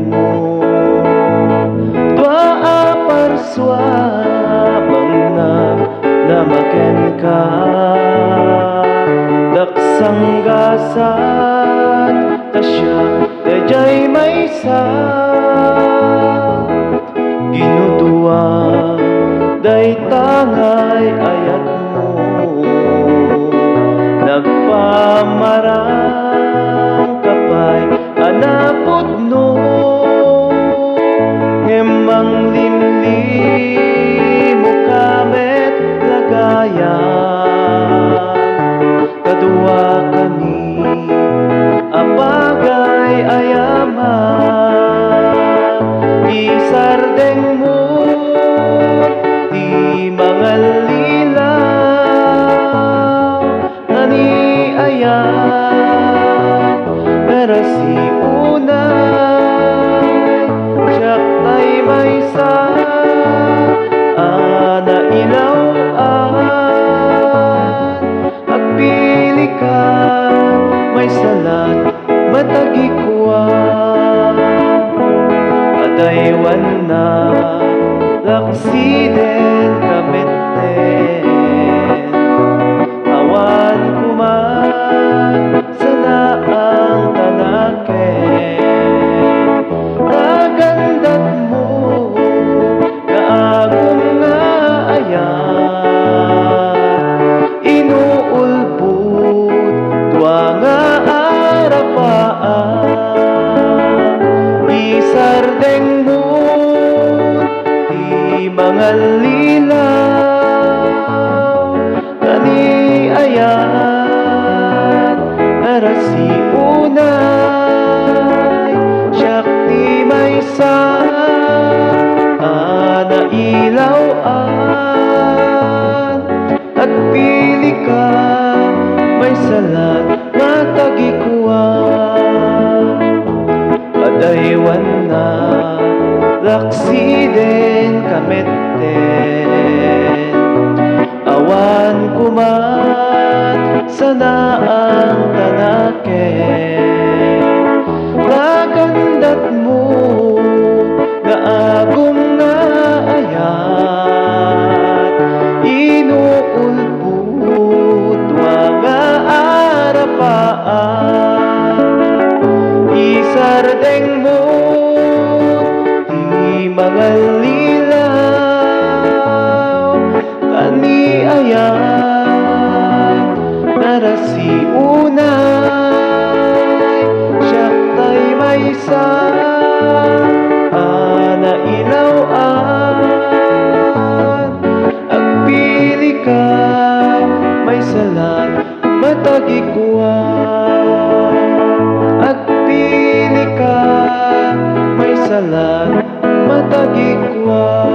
mo tua aparswa bang namaken ka daksang gasat tasya dayjay maysa ginuduwa day tangay ayat mo nagpamarang kapay anapudno hemang limlim mo kamet lagayan kadua kami apagay ayaman isardeng mo di mangal lilaw nani ayan narasi unay siyak tay maysa ana ilaw agpili ka may salat matagikwa adaywan na laksiden kameten awan kuman sana ang tanaken nagandat mo kaagom nga ayan inuulbud tua nga arapaan isardeng mo di mga lilaw kani ayan narasi unay siyak di maysa ana ilaw at pili ka may salat matagikwa adaywan na laksiden kameten awan kuman sana ang tanaken nagandat mo naagom nga ayat inuulpud mga arapaan isardeng mo di mga lilaw kani ayan narasi unay siyak tay maysa ana ilaw agpili ka may salat matagikwa agpili ka may salat matagikwa